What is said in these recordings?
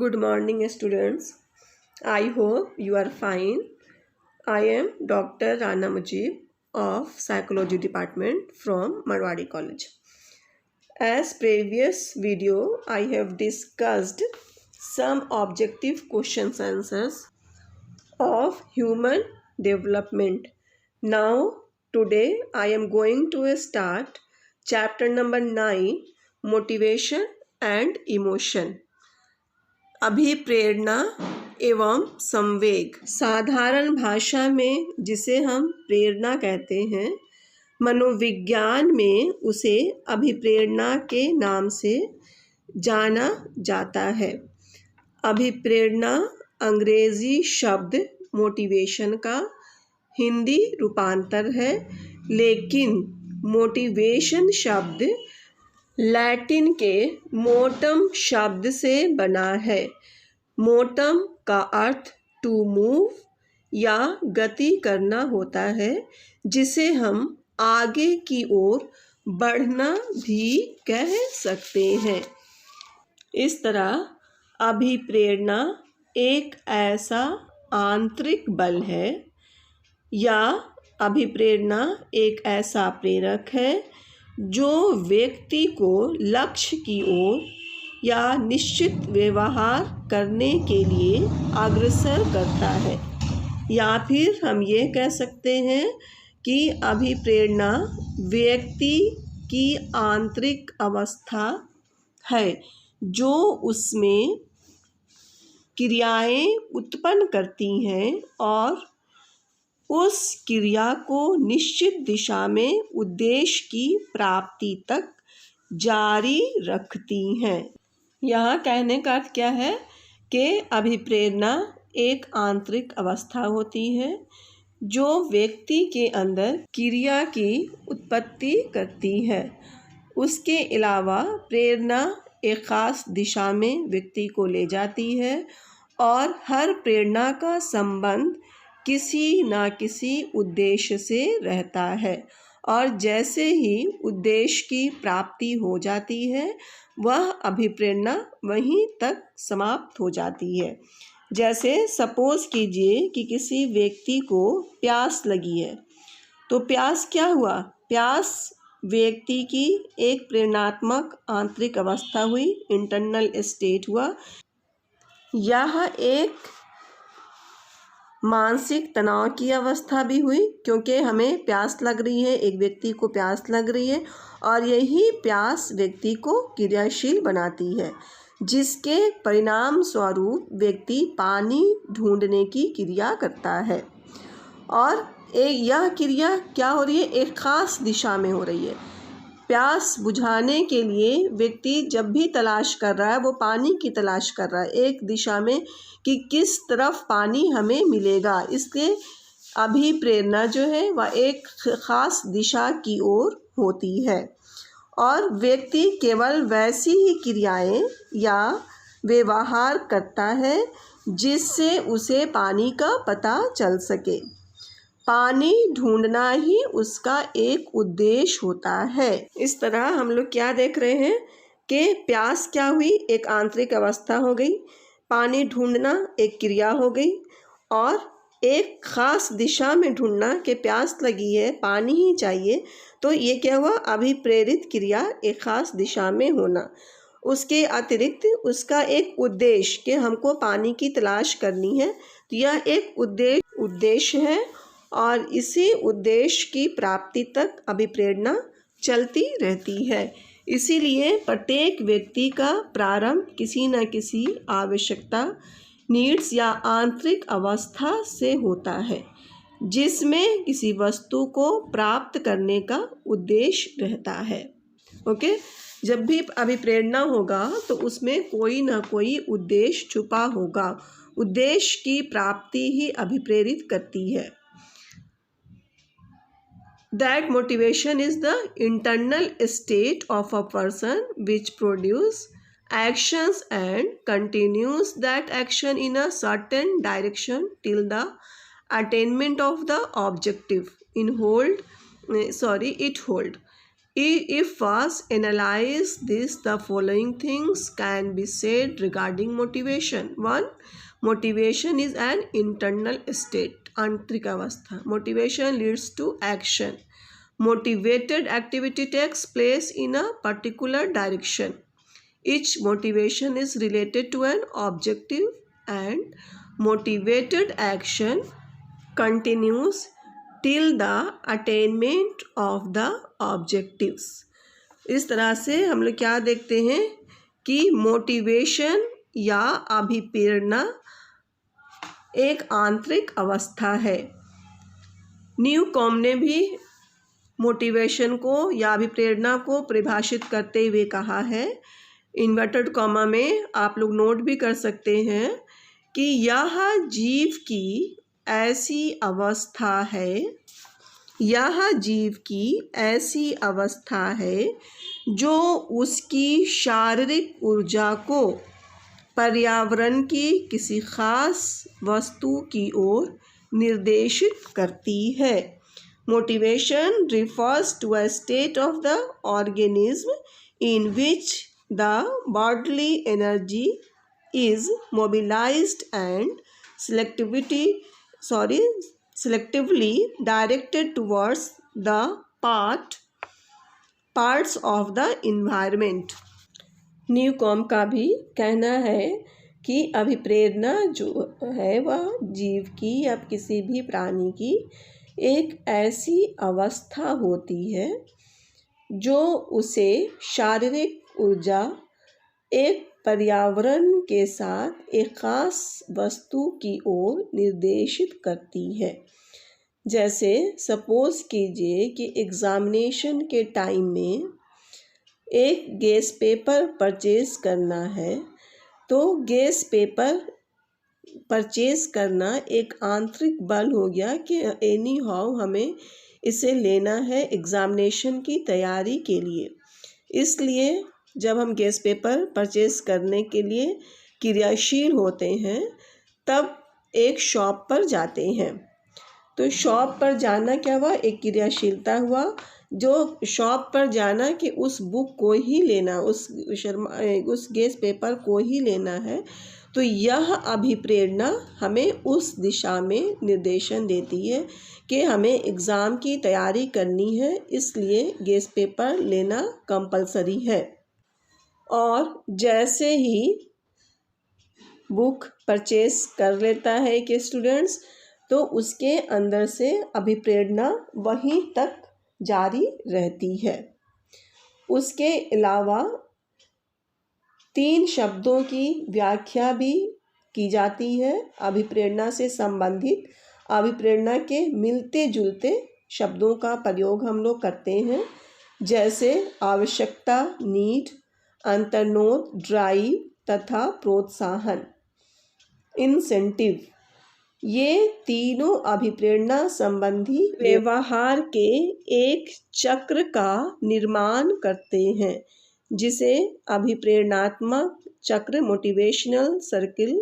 Good morning, students. I hope you are fine. I am Dr. Rana Mujib of Psychology Department from Marwadi College. As previous video, I have discussed some objective questions answers of human development. Now, today I am going to start chapter number 9, Motivation and Emotion. अभिप्रेरणा एवं संवेग। साधारण भाषा में जिसे हम प्रेरणा कहते हैं, मनोविज्ञान में उसे अभिप्रेरणा के नाम से जाना जाता है। अभिप्रेरणा अंग्रेजी शब्द मोटिवेशन का हिंदी रूपांतर है, लेकिन मोटिवेशन शब्द लैटिन के मोटम शब्द से बना है। मोटम का अर्थ टू मूव या गति करना होता है, जिसे हम आगे की ओर बढ़ना भी कह सकते हैं। इस तरह अभिप्रेरणा एक ऐसा आंतरिक बल है या अभिप्रेरणा एक ऐसा प्रेरक है जो व्यक्ति को लक्ष्य की ओर या निश्चित व्यवहार करने के लिए अग्रसर करता है। या फिर हम ये कह सकते हैं कि अभिप्रेरणा व्यक्ति की आंतरिक अवस्था है जो उसमें क्रियाएं उत्पन्न करती हैं और उस क्रिया को निश्चित दिशा में उद्देश्य की प्राप्ति तक जारी रखती हैं। यहाँ कहने का अर्थ क्या है कि अभिप्रेरणा एक आंतरिक अवस्था होती है जो व्यक्ति के अंदर क्रिया की उत्पत्ति करती है। उसके अलावा प्रेरणा एक ख़ास दिशा में व्यक्ति को ले जाती है और हर प्रेरणा का संबंध किसी न किसी उद्देश्य से रहता है, और जैसे ही उद्देश्य की प्राप्ति हो जाती है वह अभिप्रेरणा वहीं तक समाप्त हो जाती है। जैसे सपोज़ कीजिए कि किसी व्यक्ति को प्यास लगी है, तो प्यास क्या हुआ? प्यास व्यक्ति की एक प्रेरणात्मक आंतरिक अवस्था हुई, इंटरनल स्टेट हुआ। यह एक मानसिक तनाव की अवस्था भी हुई, क्योंकि हमें प्यास लग रही है, एक व्यक्ति को प्यास लग रही है और यही प्यास व्यक्ति को क्रियाशील बनाती है, जिसके परिणाम स्वरूप व्यक्ति पानी ढूंढने की क्रिया करता है। और यह क्रिया क्या हो रही है? एक ख़ास दिशा में हो रही है। प्यास बुझाने के लिए व्यक्ति जब भी तलाश कर रहा है, वो पानी की तलाश कर रहा है एक दिशा में कि किस तरफ पानी हमें मिलेगा। इसलिए अभिप्रेरणा जो है वह एक ख़ास दिशा की ओर होती है और व्यक्ति केवल वैसी ही क्रियाएं या व्यवहार करता है जिससे उसे पानी का पता चल सके। पानी ढूंढना ही उसका एक उद्देश्य होता है। इस तरह हम लोग क्या देख रहे हैं कि प्यास क्या हुई? एक आंतरिक अवस्था हो गई। पानी ढूंढना एक क्रिया हो गई और एक ख़ास दिशा में ढूंढना कि प्यास लगी है, पानी ही चाहिए, तो ये क्या हुआ? अभिप्रेरित क्रिया, एक ख़ास दिशा में होना। उसके अतिरिक्त उसका एक उद्देश्य कि हमको पानी की तलाश करनी है, तो यह एक उद्देश्य है और इसी उद्देश्य की प्राप्ति तक अभिप्रेरणा चलती रहती है। इसीलिए प्रत्येक व्यक्ति का प्रारंभ किसी न किसी आवश्यकता, नीड्स या आंतरिक अवस्था से होता है, जिसमें किसी वस्तु को प्राप्त करने का उद्देश्य रहता है। ओके, जब भी अभिप्रेरणा होगा तो उसमें कोई ना कोई उद्देश्य छुपा होगा। उद्देश्य की प्राप्ति ही अभिप्रेरित करती है। That motivation is the internal state of a person which produces actions and continues that action in a certain direction till the attainment of the objective it hold. If first analyze this, the following things can be said regarding motivation. 1. Motivation is an internal state, आंतरिक अवस्था. Motivation leads to action. Motivated activity takes place in a particular direction. Each motivation is related to an objective, and motivated action continues till the attainment of the objectives. इस तरह से हम लोग क्या देखते हैं कि मोटिवेशन या अभिप्रेरणा एक आंतरिक अवस्था है. न्यूकॉम ने भी मोटिवेशन को या अभिप्रेरणा को परिभाषित करते हुए कहा है, इन्वर्टेड कॉमा में आप लोग नोट भी कर सकते हैं, कि यह जीव की ऐसी अवस्था है, यह जीव की ऐसी अवस्था है जो उसकी शारीरिक ऊर्जा को पर्यावरण की किसी खास वस्तु की ओर निर्देशित करती है. Motivation refers to a state of the organism in which the bodily energy is mobilized and selectively directed towards the parts of the environment. Newcom का भी कहना है कि अभिप्रेरणा जो है वह जीव की या किसी भी प्राणी की एक ऐसी अवस्था होती है जो उसे शारीरिक ऊर्जा एक पर्यावरण के साथ एक खास वस्तु की ओर निर्देशित करती है. जैसे सपोज कीजिए कि एग्ज़ामिनेशन के टाइम में एक गैस पेपर परचेज़ करना है, तो गैस पेपर परचेज़ करना एक आंतरिक बल हो गया कि एनी हाउ हमें इसे लेना है एग्ज़ामिनेशन की तैयारी के लिए. इसलिए जब हम गैस पेपर परचेज़ करने के लिए क्रियाशील होते हैं तब एक शॉप पर जाते हैं. तो शॉप पर जाना क्या हुआ, एक क्रियाशीलता हुआ. जो शॉप पर जाना कि उस बुक को ही लेना, उस गैस पेपर को ही लेना है, तो यह अभिप्रेरणा हमें उस दिशा में निर्देशन देती है कि हमें एग्ज़ाम की तैयारी करनी है, इसलिए गैस पेपर लेना कंपलसरी है. और जैसे ही बुक परचेस कर लेता है कि स्टूडेंट्स, तो उसके अंदर से अभिप्रेरणा वहीं तक जारी रहती है. उसके अलावा 3 शब्दों की व्याख्या भी की जाती है अभिप्रेरणा से संबंधित. अभिप्रेरणा के मिलते जुलते शब्दों का प्रयोग हम लोग करते हैं, जैसे आवश्यकता, नीड, अंतर्नोद, ड्राइव तथा प्रोत्साहन, इंसेंटिव. ये तीनों अभिप्रेरणा संबंधी व्यवहार के एक चक्र का निर्माण करते हैं, जिसे अभिप्रेरणात्मक चक्र मोटिवेशनल सर्किल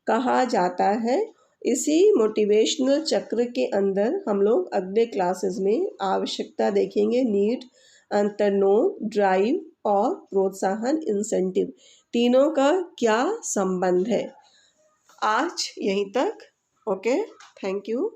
कहा जाता है. इसी मोटिवेशनल चक्र के अंदर हम लोग अगले क्लासेस में आवश्यकता देखेंगे, नीड, अंतर्नोद, ड्राइव और प्रोत्साहन, इंसेंटिव, तीनों का क्या संबंध है. आज यहीं तक. Okay, thank you.